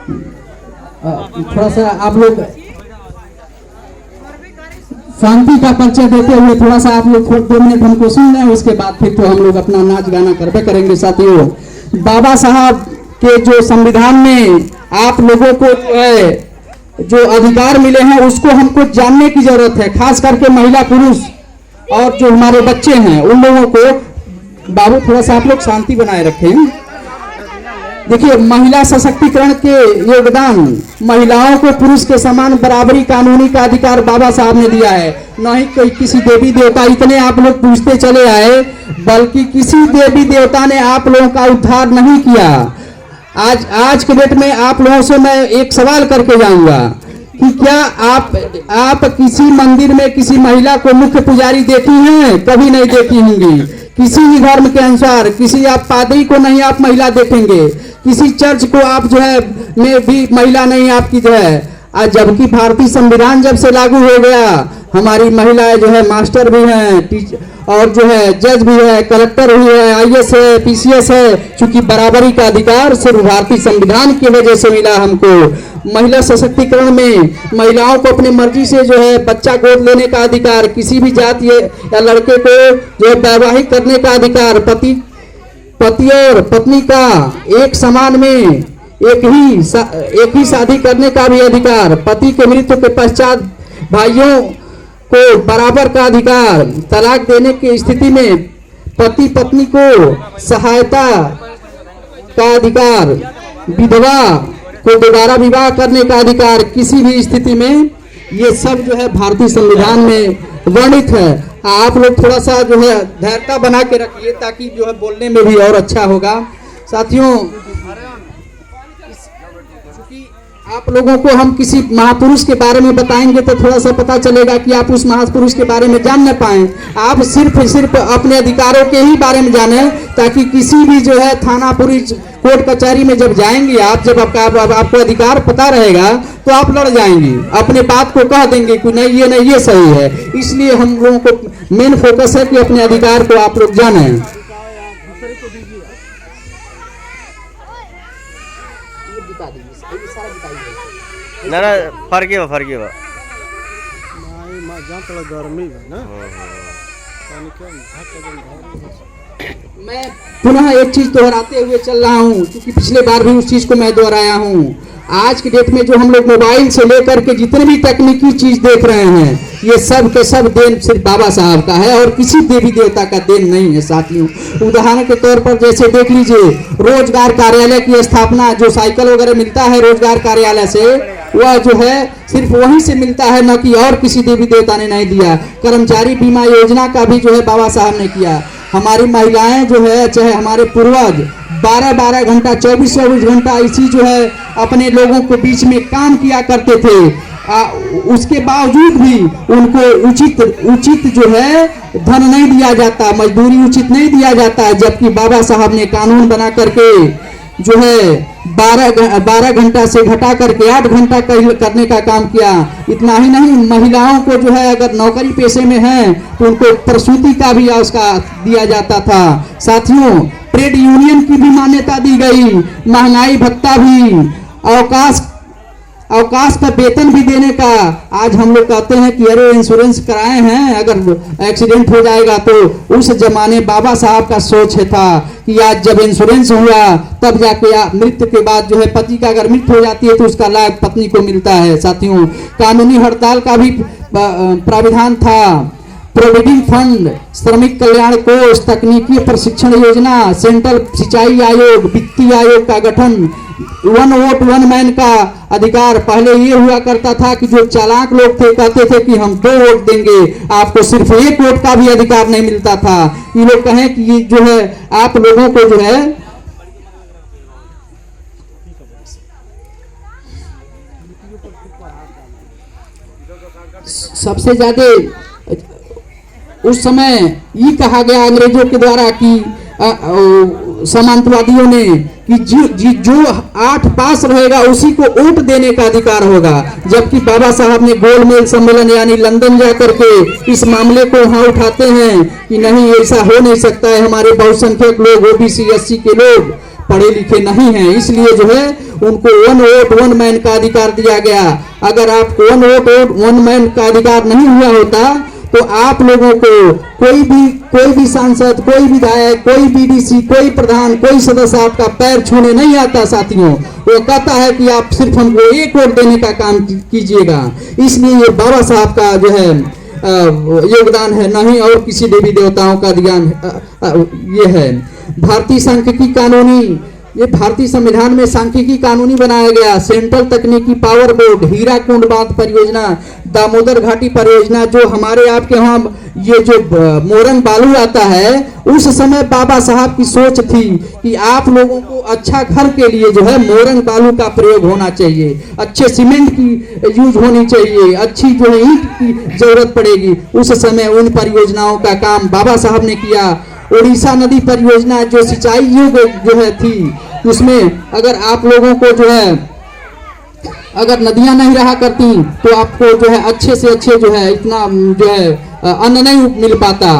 थोड़ा सा आप लोग शांति का परिचय देते हुए थोड़ा सा आप लोग 2 मिनट हमको सुन लें, उसके बाद फिर तो हम लोग अपना नाच गाना करबे करेंगे। साथियों, बाबा साहब के जो संविधान में आप लोगों को जो अधिकार मिले हैं उसको हमको जानने की जरूरत है, खास करके महिला पुरुष और जो हमारे बच्चे हैं उन लोगों को। बाबू थोड़ा सा आप लोग शांति बनाए रखें। देखिए, महिला सशक्तिकरण के योगदान, महिलाओं को पुरुष के समान बराबरी कानूनी का अधिकार बाबा साहब ने दिया है। न ही कोई किसी देवी देवता, इतने आप लोग पूछते चले आए, बल्कि किसी देवी देवता ने आप लोगों का उद्धार नहीं किया। आज के डेट में आप लोगों से मैं एक सवाल करके जाऊंगा कि क्या आप किसी मंदिर में किसी महिला को मुख्य पुजारी देखी हैं? कभी नहीं देखी होंगी। किसी भी धर्म के अनुसार किसी आप पादरी को नहीं आप महिला देखेंगे, किसी चर्च को आप जो है में भी महिला नहीं आपकी जो है। आज जबकि भारतीय संविधान जब से लागू हो गया, हमारी महिलाएं जो है मास्टर भी हैं और जो है जज भी है, कलेक्टर भी है, आईएएस है, पीसीएस है। चूंकि बराबरी का अधिकार सिर्फ भारतीय संविधान की वजह से मिला हमको। महिला सशक्तिकरण में महिलाओं को अपने मर्जी से जो है बच्चा गोद लेने का अधिकार, किसी भी जाति या लड़के को जो है वैवाहिक करने का अधिकार, पति और पत्नी का एक समान में एक ही शादी करने का भी अधिकार, पति के मृत्यु के पश्चात भाइयों को बराबर का अधिकार, तलाक देने की स्थिति में पति पत्नी को सहायता का अधिकार, विधवा को दोबारा विवाह करने का अधिकार किसी भी स्थिति में, ये सब जो है भारतीय संविधान में वर्णित है। आप लोग थोड़ा सा जो है धैर्यता बना के रखिए ताकि जो है बोलने में भी और अच्छा होगा। साथियों, आप लोगों को हम किसी महापुरुष के बारे में बताएंगे तो थोड़ा सा पता चलेगा कि आप उस महापुरुष के बारे में जान न पाएं। आप सिर्फ अपने अधिकारों के ही बारे में जानें, ताकि किसी भी जो है थाना पुलिस कोर्ट कचहरी में जब जाएंगे आप, जब आपको अधिकार पता रहेगा तो आप लड़ जाएंगे, अपने बात को कह देंगे कि नहीं ये सही है। इसलिए हम लोगों को मेन फोकस है कि अपने अधिकार को आप लोग जाने। ना फर्क बा गर्मी ना। मैं पुनः एक चीज दोहराते हुए चल रहा हूँ, क्योंकि पिछले बार भी उस चीज को मैं दोहराया हूँ। आज के डेट में जो हम लोग मोबाइल से लेकर के जितने भी तकनीकी चीज देख रहे हैं, ये सब के सब देन सिर्फ बाबा साहब का है और किसी देवी देवता का देन नहीं है। साथियों, उदाहरण के तौर पर जैसे देख लीजिए, रोजगार कार्यालय की स्थापना, जो साइकिल वगैरह मिलता है रोजगार कार्यालय से, वह जो है सिर्फ वहीं से मिलता है, न कि और किसी देवी देवता ने नहीं दिया। कर्मचारी बीमा योजना का भी जो है बाबा साहब ने किया। हमारी महिलाएं जो है, चाहे हमारे पूर्वज 12-12 घंटा 24-24 घंटा इसी जो है अपने लोगों को बीच में काम किया करते थे। उसके बावजूद भी उनको उचित जो है धन नहीं दिया जाता, मजदूरी उचित नहीं दिया जाता। जबकि बाबा साहब ने कानून बना करके जो है 12 घंटा से घटा करके 8 घंटा करने का काम किया। इतना ही नहीं, महिलाओं को जो है अगर नौकरी पेशे में है तो उनको प्रसूति का भी उसका दिया जाता था। साथियों, ट्रेड यूनियन की भी मान्यता दी गई, महंगाई भत्ता भी, अवकाश का वेतन भी देने का। आज हम लोग कहते हैं कि अरे इंश्योरेंस कराए हैं, अगर एक्सीडेंट हो जाएगा तो उस जमाने बाबा साहब का सोच है था कि आज जब इंश्योरेंस हुआ तब जाके मृत्यु के बाद जो है पति का अगर मृत्यु हो जाती है तो उसका लाभ पत्नी को मिलता है। साथियों, कानूनी हड़ताल का भी प्राविधान था। प्रोविडेंट फंड, श्रमिक कल्याण कोष, तकनीकी प्रशिक्षण योजना, सेंट्रल सिंचाई आयोग, वित्तीय आयोग का गठन, 1 वोट 1 मैन का अधिकार। पहले ये हुआ करता था कि जो चालाक लोग थे कहते थे कि हम 2 वोट देंगे, आपको सिर्फ 1 वोट का भी अधिकार नहीं मिलता था। ये लोग कहें कि ये जो है आप लोगों को जो है सबसे ज्यादा उस समय ये कहा गया अंग्रेजों के द्वारा कि सामंतवादियों ने कि जो 8 पास रहेगा उसी को वोट देने का अधिकार होगा। जबकि बाबा साहब ने गोलमेज सम्मेलन यानी लंदन जाकर के इस मामले को वहां उठाते हैं कि नहीं, ऐसा हो नहीं सकता है। हमारे बहुसंख्यक लोग, ओबीसी SC के लोग पढ़े लिखे नहीं हैं, इसलिए जो है उनको वन वोट वन मैन का अधिकार दिया गया। अगर आपको वन वोट वन मैन का अधिकार नहीं हुआ होता तो आप लोगों को कोई भी सांसद, कोई विधायक, कोई बीडीसी, कोई प्रधान, कोई सदस्य आपका पैर छूने नहीं आता साथियों। वो कहता है कि आप सिर्फ हमको एक वोट देने का काम कीजिएगा। इसलिए ये बाबा साहब का जो है योगदान है, नहीं और किसी देवी देवताओं का ध्यान ये है। भारतीय सांख्यिकी कानूनी, ये भारतीय संविधान में सांख्यिकी कानूनी बनाया गया। सेंट्रल तकनीकी पावर बोर्ड, हीराकुंड बांध परियोजना, दामोदर घाटी परियोजना, जो हमारे आपके वहाँ ये जो मोरंग बालू आता है, उस समय बाबा साहब की सोच थी कि आप लोगों को अच्छा घर के लिए जो है मोरंग बालू का प्रयोग होना चाहिए, अच्छे सीमेंट की यूज होनी चाहिए, अच्छी जो है ईंट की जरूरत पड़ेगी। उस समय उन परियोजनाओं का काम बाबा साहब ने किया। उड़ीसा नदी परियोजना जो सिंचाई योग्य जो है थी, उसमें अगर आप लोगों को जो है अगर नदियां नहीं रहा करती तो आपको जो है अच्छे से अच्छे जो है इतना जो है अन्न नहीं मिल पाता।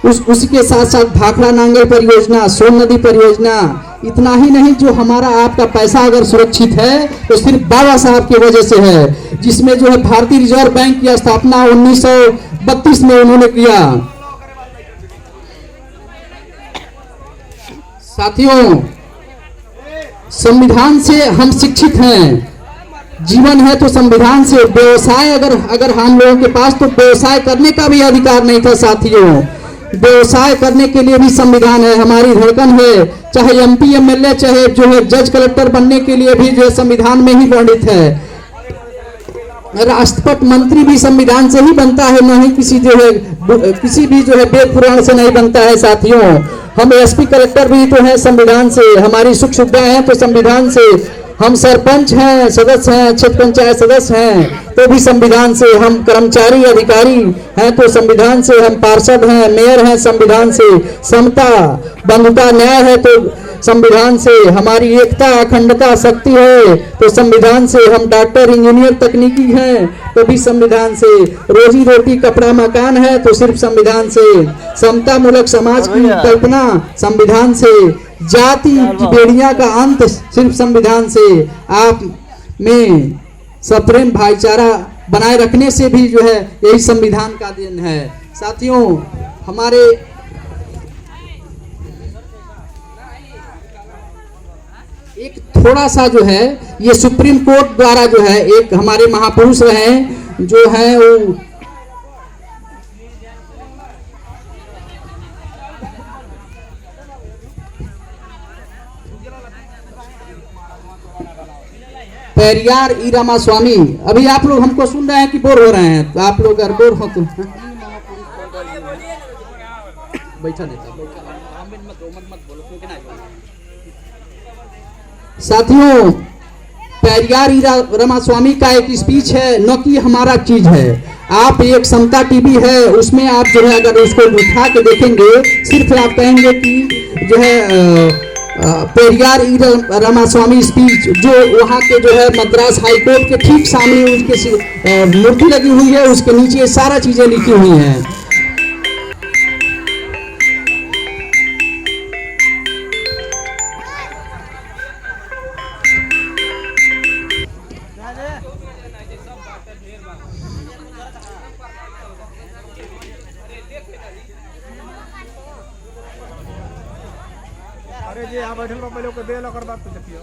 उसके साथ साथ भाखड़ा नांगल परियोजना, सोन नदी परियोजना, इतना ही नहीं, जो हमारा आपका पैसा अगर सुरक्षित है तो सिर्फ बाबा साहब की वजह से है, जिसमें जो है भारतीय रिजर्व बैंक की स्थापना 1932 में उन्होंने किया। साथियों, संविधान से हम शिक्षित हैं, जीवन है तो संविधान से। व्यवसाय अगर हम लोगों के पास, तो व्यवसाय करने का भी अधिकार नहीं था साथियों। व्यवसाय करने के लिए भी संविधान है, हमारी धड़कन है। चाहे एमपी एमएलए, चाहे जो है जज कलेक्टर बनने के लिए भी जो है संविधान में ही वर्णित है। राष्ट्रपति मंत्री भी संविधान से ही बनता है, नहीं किसी भी जो है वेद पुराण से नहीं बनता है साथियों। हम एसपी कलेक्टर भी तो हैं संविधान से, हमारी सुख सुविधाएं हैं तो संविधान से, हम सरपंच हैं, सदस्य हैं, क्षेत्र पंचायत सदस्य हैं तो भी संविधान से, हम कर्मचारी अधिकारी हैं तो संविधान से, हम पार्षद हैं, मेयर हैं संविधान से, समता बंधुता न्याय है तो संविधान से, हमारी एकता अखंडता शक्ति है तो संविधान से, हम डॉक्टर इंजीनियर तकनीकी हैं तो भी संविधान से, रोजी रोटी कपड़ा मकान है तो सिर्फ संविधान से, समता मूलक समाज की कल्पना संविधान से, जाति की बेड़ियां का अंत सिर्फ संविधान से, आप में सप्रेम भाईचारा बनाए रखने से भी जो है यही संविधान का देन है। साथियों, हमारे एक थोड़ा सा जो है ये सुप्रीम कोर्ट द्वारा जो है एक हमारे महापुरुष रहे जो है वो पेरियार ई रामास्वामी। अभी आप लोग हमको सुन रहे हैं कि बोर हो रहे हैं? तो आप लोग अगर बोर हो तो बैठा नहीं। साथियों, पेरियार ई रामास्वामी का एक स्पीच है, न कि हमारा चीज है। आप एक समता टीवी है, उसमें आप जो है अगर उसको उठा के देखेंगे, सिर्फ आप कहेंगे कि जो है पेरियार ई रामास्वामी स्पीच, जो वहाँ के जो है मद्रास हाई कोर्ट के ठीक सामने उसके मूर्ति लगी हुई है, उसके नीचे सारा चीजें लिखी हुई हैं। अरे जी यहाँ बैठल बा, पहले ओके दे लो, ओकर बाद तो देखियो।